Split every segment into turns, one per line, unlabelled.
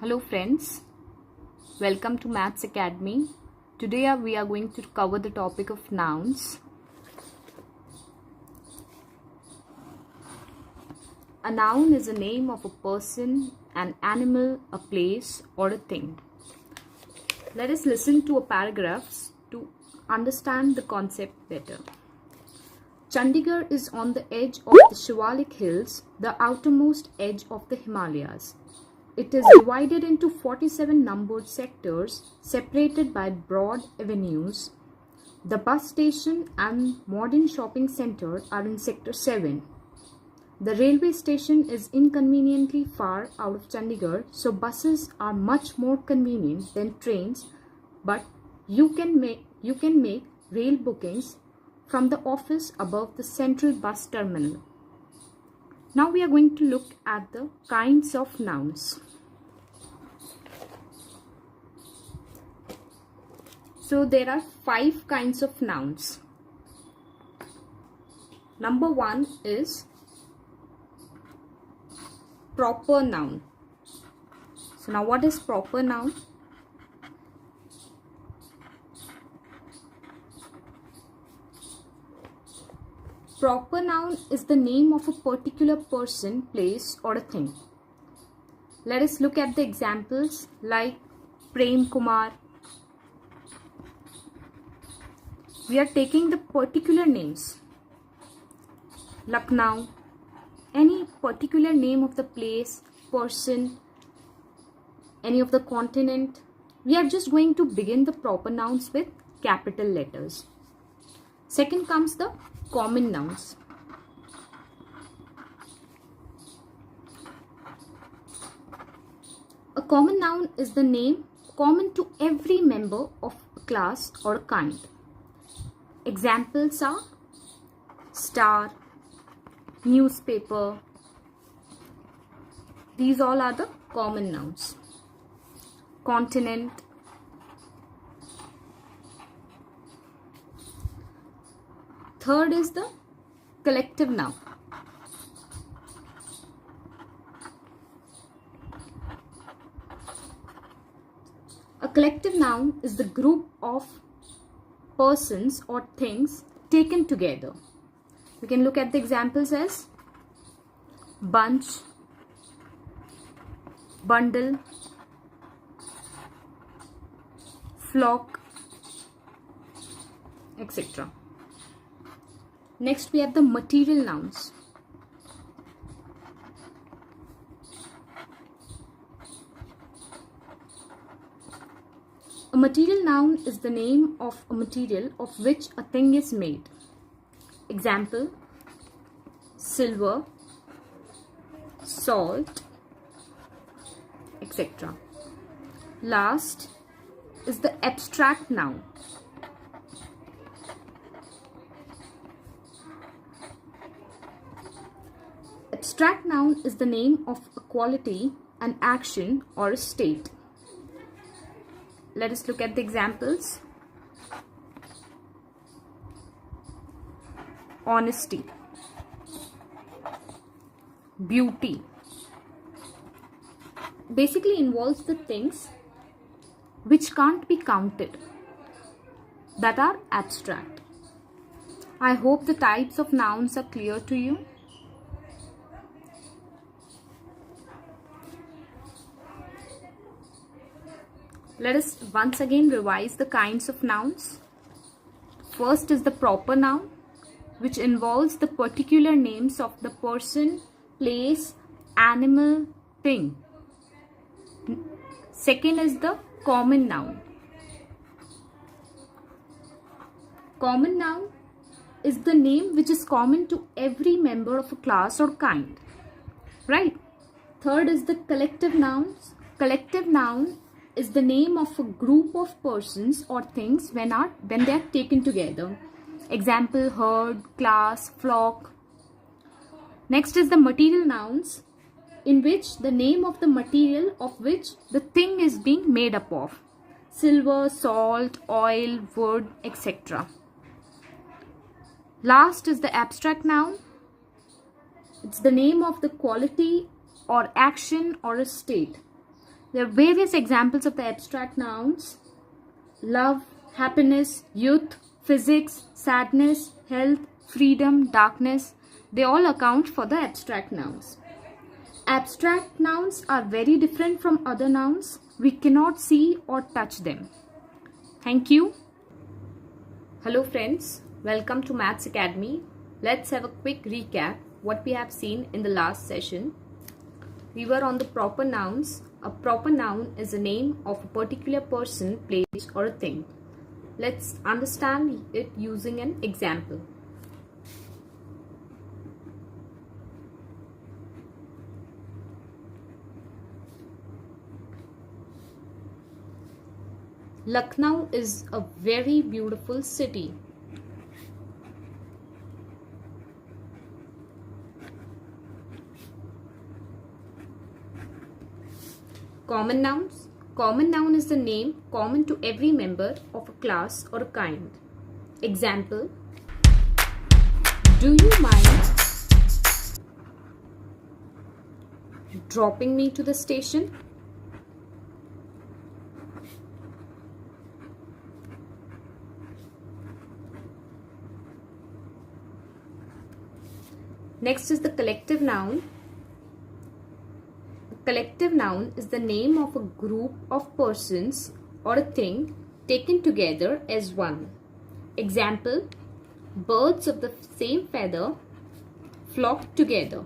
Hello friends, welcome to Maths Academy. Today we are going to cover the topic of nouns. A noun is a name of a person, an animal, a place or a thing. Let us listen to a paragraph to understand the concept better. Chandigarh is on the edge of the Shivalik Hills, the outermost edge of the Himalayas. It is divided into 47 numbered sectors separated by broad avenues. The bus station and modern shopping center are in Sector 7. The railway station is inconveniently far out of Chandigarh, so buses are much more convenient than trains, but you can make rail bookings from the office above the central bus terminal. Now we are going to look at the kinds of nouns. So there are 5 kinds of nouns. Number 1 is proper noun. So now what is proper noun? Proper noun is the name of a particular person, place or a thing. Let us look at the examples like Prem Kumar. We are taking the particular names. Lucknow, any particular name of the place, person, any of the continent. We are just going to begin the proper nouns with capital letters. Second comes the common nouns. A common noun is the name common to every member of a class or a kind. Examples are star, newspaper. These all are the common nouns. Continent, third is the collective noun. A collective noun is the group of persons or things taken together. We can look at the examples as bunch, bundle, flock, etc. Next we have the material nouns. A material noun is the name of a material of which a thing is made. Example, silver, salt, etc. Last is the abstract noun. Abstract noun is the name of a quality, an action or a state. Let us look at the examples. Honesty, beauty. Basically involves the things which can't be counted, that are abstract. I hope the types of nouns are clear to you. Let us once again revise the kinds of nouns. First is the proper noun, which involves the particular names of the person, place, animal, thing. Second is the common noun. Common noun is the name which is common to every member of a class or kind. Right? Third is the collective nouns. Collective noun is the name of a group of persons or things when they are taken together. Example, herd, class, flock. Next is the material nouns, in which the name of the material of which the thing is being made up of. Silver, salt, oil, wood, etc. Last is the abstract noun. It's the name of the quality or action or a state. There are various examples of the abstract nouns: love, happiness, youth, physics, sadness, health, freedom, darkness. They all account for the abstract nouns. Abstract nouns are very different from other nouns. We cannot see or touch them. Thank you. Hello friends, welcome to Maths Academy. Let's have a quick recap what we have seen in the last session. We were on the proper nouns. A proper noun is a name of a particular person, place or a thing. Let's understand it using an example. Lucknow is a very beautiful city. Common nouns. Common noun is the name common to every member of a class or a kind. Example: do you mind dropping me to the station? Next is the collective noun. A collective noun is the name of a group of persons or a thing taken together as one. Example: birds of the same feather flock together.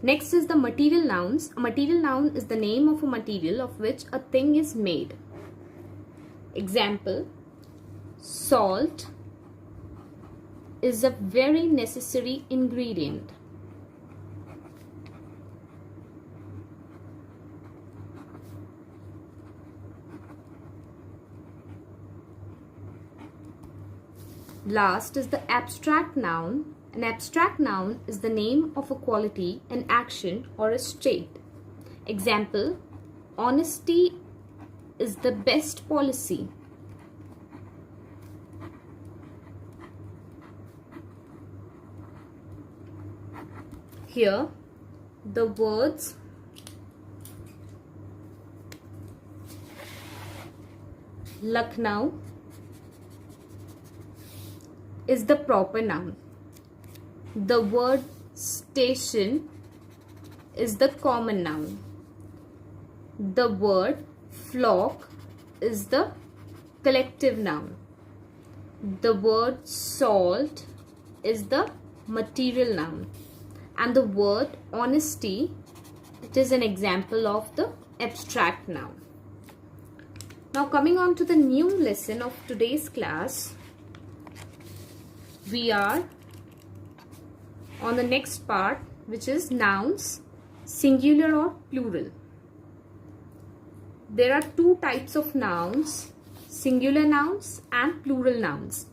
Next is the material nouns. A material noun is the name of a material of which a thing is made. Example: salt is a very necessary ingredient. Last is the abstract noun. An abstract noun is the name of a quality, an action, or a state. Example: honesty is the best policy. Here, the words Lucknow is the proper noun. The word station is the common noun. The word flock is the collective noun. The word salt is the material noun. And the word honesty, it is an example of the abstract noun. Now coming on to the new lesson of today's class, we are on the next part, which is nouns, singular or plural. There are two types of nouns, singular nouns and plural nouns.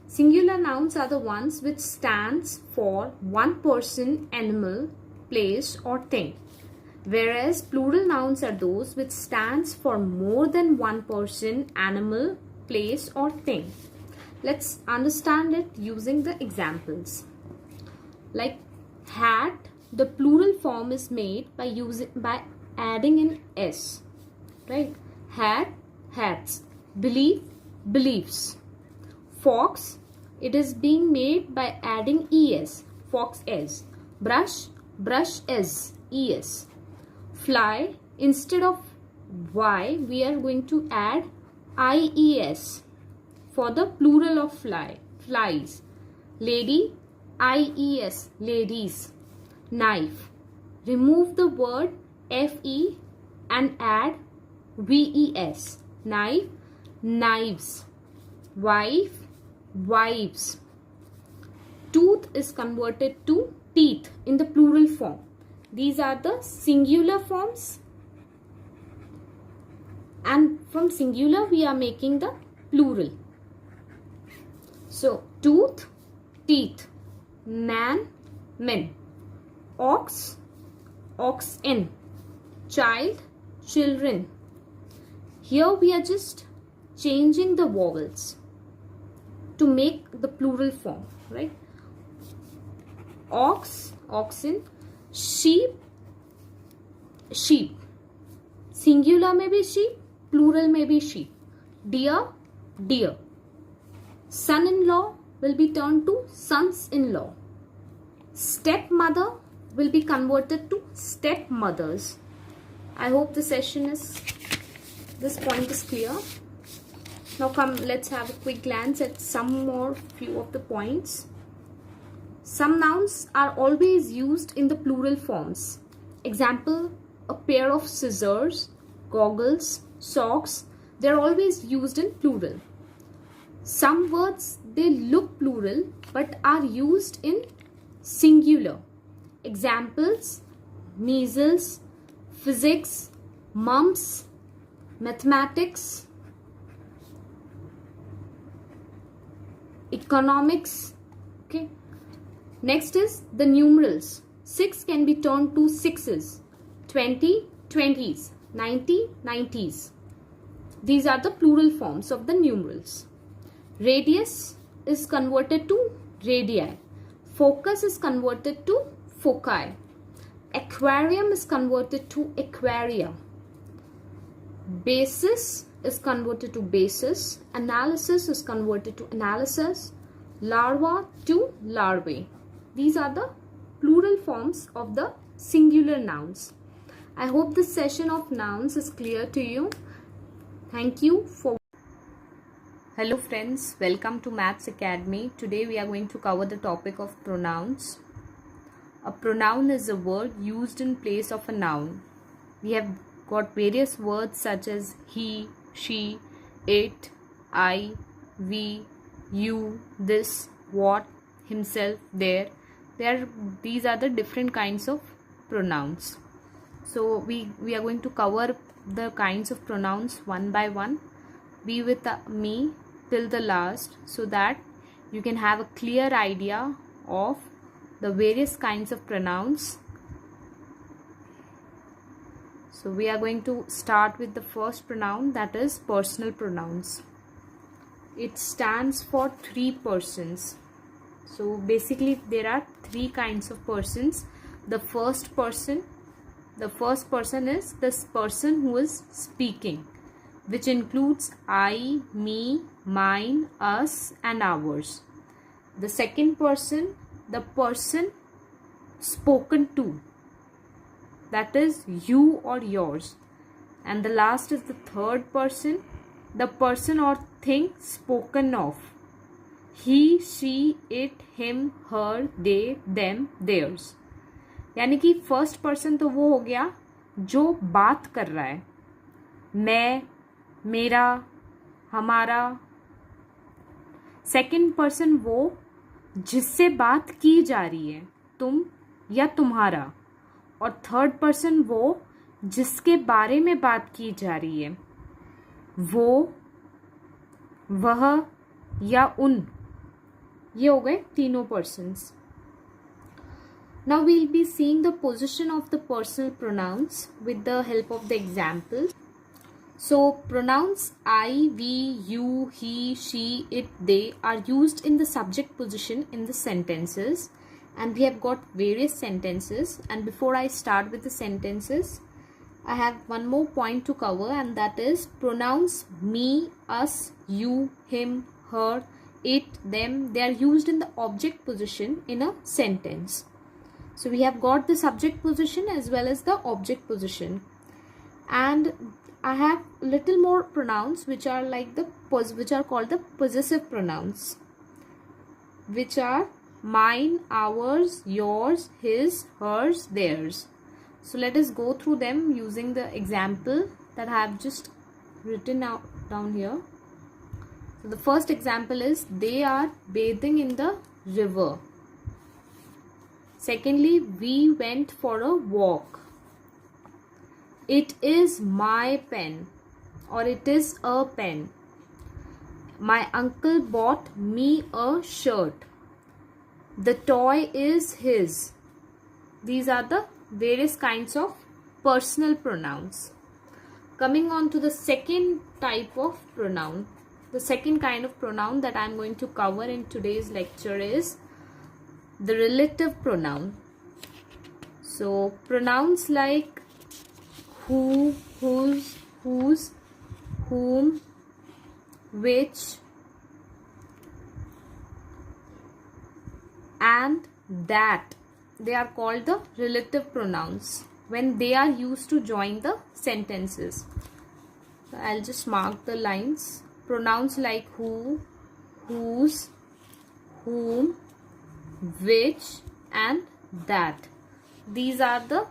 Singular nouns are the ones which stands for one person, animal, place or thing. Whereas plural nouns are those which stands for more than one person, animal, place or thing. Let's understand it using the examples. Like hat, the plural form is made by adding an s, right? Hat, hats. Belief, beliefs. Fox, it is being made by adding es, fox es. Brush, brush es, es. Fly, instead of y, we are going to add ies for the plural of fly, flies. Lady, ies, ladies. Knife, remove the word fe and add ves. Knife, knives. Wife, wives. Tooth is converted to teeth in the plural form. These are the singular forms, and from singular we are making the plural. So tooth, teeth. Man, men. Ox, oxen, child, children. Here we are just changing the vowels to make the plural form, right? Ox, oxen, sheep, sheep. Singular may be sheep, plural may be sheep. Deer, deer. Son-in-law will be turned to sons-in-law. Stepmother will be converted to stepmothers. I hope this point is clear. Now come, let's have a quick glance at some more few of the points. Some nouns are always used in the plural forms. Example, a pair of scissors, goggles, socks, they are always used in plural. Some words, they look plural but are used in singular. Examples, measles, physics, mumps, mathematics, economics. Okay. Next is the numerals. 6 can be turned to sixes, 20, 20s, 90, 90s. These are the plural forms of the numerals. Radius is converted to radii. Focus is converted to foci. Aquarium is converted to aquaria. Basis is converted to basis. Analysis is converted to analysis. Larva to larvae. These are the plural forms of the singular nouns. I hope this session of nouns is clear to you. Thank you for. Hello friends, welcome to Maths Academy. Today we are going to cover the topic of pronouns. A pronoun is a word used in place of a noun. We have got various words such as he, she, it, I, we, you, this, what, himself, there. These are the different kinds of pronouns. So we are going to cover the kinds of pronouns one by one. Be with me till the last so that you can have a clear idea of the various kinds of pronouns. So we are going to start with the first pronoun, that is personal pronouns. It stands for 3 persons. So basically there are 3 kinds of persons. The first person is this person who is speaking, which includes I, me, mine, us and ours. The second person, the person spoken to, that is you or yours. And the last is the third person, the person or thing spoken of. He, she, it, him, her, they, them, theirs. यानी कि first person तो वो हो गया जो बात कर रहा है, मैं, मेरा, हमारा. सेकंड पर्सन वो जिससे बात की जा रही है, तुम या तुम्हारा. और थर्ड पर्सन वो जिसके बारे में बात की जा रही है, वो, वह या उन. ये हो गए तीनों persons. Now we'll be seeing the position of the personal pronouns with the help of the examples. So pronouns I, we, you, he, she, it, they are used in the subject position in the sentences, and we have got various sentences. And before I start with the sentences, I have one more point to cover, and that is pronouns me, us, you, him, her, it, them. They are used in the object position in a sentence. So we have got the subject position as well as the object position, and I have little more pronouns which are called the possessive pronouns, which are mine, ours, yours, his, hers, theirs. So let us go through them using the example that I have just written out down here. So the first example is they are bathing in the river. Secondly, we went for a walk. It is my pen, or it is a pen. My uncle bought me a shirt. The toy is his. These are the various kinds of personal pronouns. Coming on to the second type of pronoun. The second kind of pronoun that I am going to cover in today's lecture is the relative pronoun. So pronouns like who, whose, whose, whom, which, and that, they are called the relative pronouns when they are used to join the sentences. So I'll just mark the lines. Pronouns like who, whose, whom, which, and that. These are the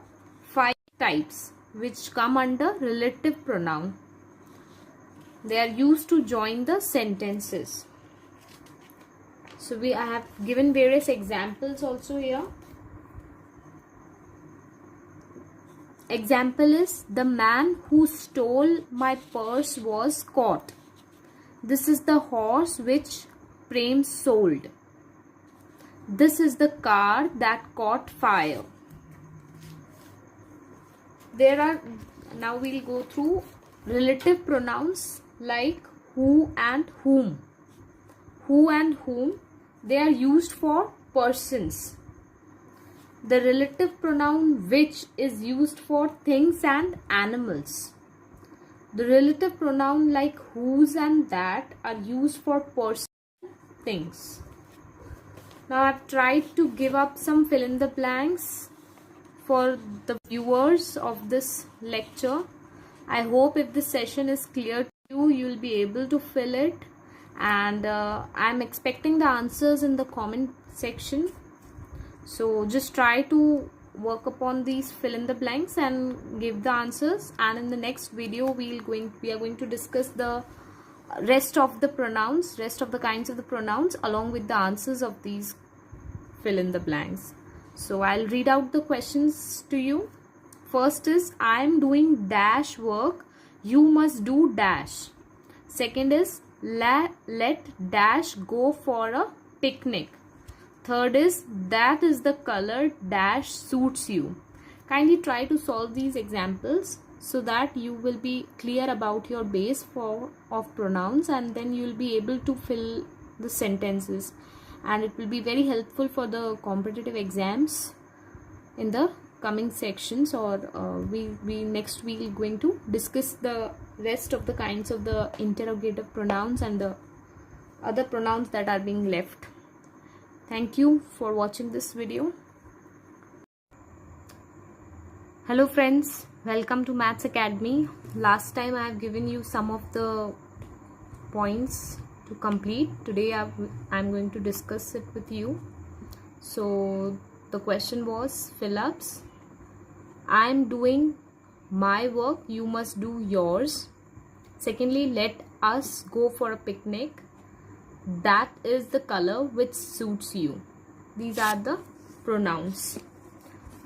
5 types which come under relative pronoun. They are used to join the sentences. So I have given various examples also here. Example is, the man who stole my purse was caught. This is the horse which Prem sold. This is the car that caught fire. Now we'll go through relative pronouns like who and whom. Who and whom, they are used for persons. The relative pronoun which is used for things and animals. The relative pronoun like whose and that are used for person, things. Now I've tried to give up some fill in the blanks for the viewers of this lecture. I hope if this session is clear to you, you'll be able to fill it. And I'm expecting the answers in the comment section. So just try to work upon these fill in the blanks and give the answers. And in the next video, we are going to discuss the rest of the pronouns, rest of the kinds of the pronouns, along with the answers of these fill in the blanks. So I'll read out the questions to you. First is, I am doing dash work, you must do dash. Second is, let dash go for a picnic. Third is, that is the color dash suits you. Kindly try to solve these examples so that you will be clear about your base of pronouns, and then you will be able to fill the sentences, and it will be very helpful for the competitive exams in the coming sections. Or next week we are going to discuss the rest of the kinds of the interrogative pronouns and the other pronouns that are being left. Thank you for watching this video. Hello friends, welcome to Maths Academy. Last time I have given you some of the points to complete. Today I'm going to discuss it with you. So the question was fill-ups. I am doing my work, you must do yours. Secondly, let us go for a picnic. That is the color which suits you. These are the pronouns.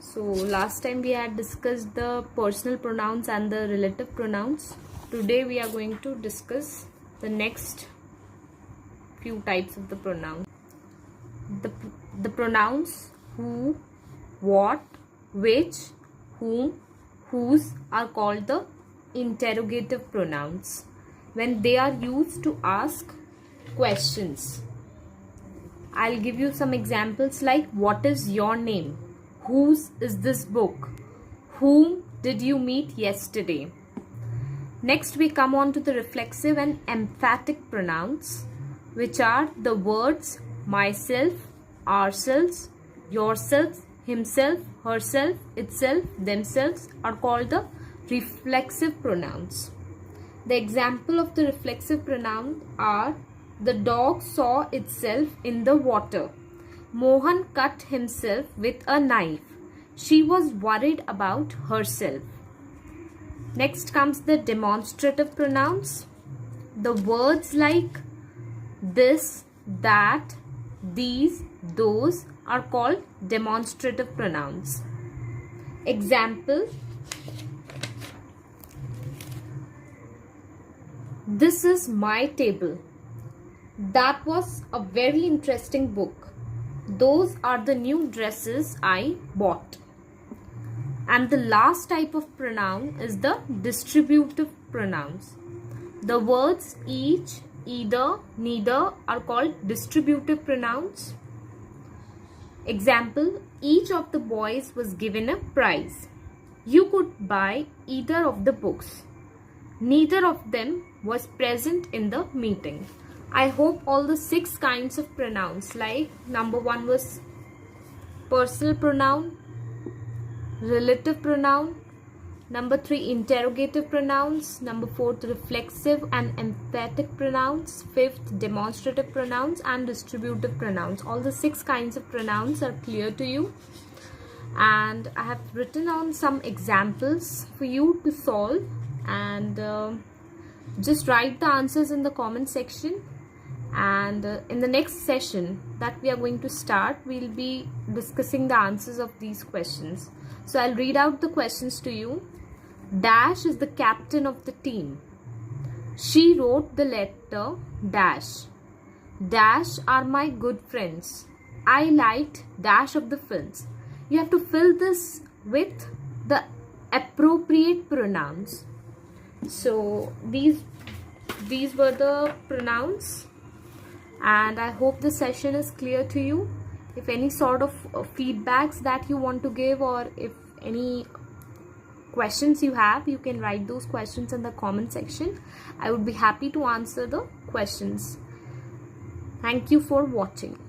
So last time we had discussed the personal pronouns and the relative pronouns. Today we are going to discuss the next few types of the pronouns. The pronouns who, what, which, whom, whose are called the interrogative pronouns when they are used to ask questions. I'll give you some examples like, what is your name? Whose is this book? Whom did you meet yesterday? Next we come on to the reflexive and emphatic pronouns, which are the words myself, ourselves, yourself, himself, herself, itself, themselves are called the reflexive pronouns. The example of the reflexive pronoun are, the dog saw itself in the water. Mohan cut himself with a knife. She was worried about herself. Next comes the demonstrative pronouns. The words like this, that, these, those are called demonstrative pronouns. Example, this is my table. That was a very interesting book. Those are the new dresses I bought. And the last type of pronoun is the distributive pronouns. The words each, either, neither are called distributive pronouns. Example, each of the boys was given a prize. You could buy either of the books. Neither of them was present in the meeting. I hope all the 6 kinds of pronouns, like number 1 was personal pronoun, relative pronoun, number 3 interrogative pronouns, number 4 reflexive and emphatic pronouns, 5th demonstrative pronouns, and distributive pronouns. All the 6 kinds of pronouns are clear to you, and I have written on some examples for you to solve, and just write the answers in the comment section. And in the next session that we are going to start, we'll be discussing the answers of these questions. So I'll read out the questions to you. Dash is the captain of the team. She wrote the letter dash. Dash are my good friends. I liked dash of the films. You have to fill this with the appropriate pronouns. So these were the pronouns, and I hope the session is clear to you. If any sort of feedbacks that you want to give, or if any questions you have, you can write those questions in the comment section. I would be happy to answer the questions. Thank you for watching.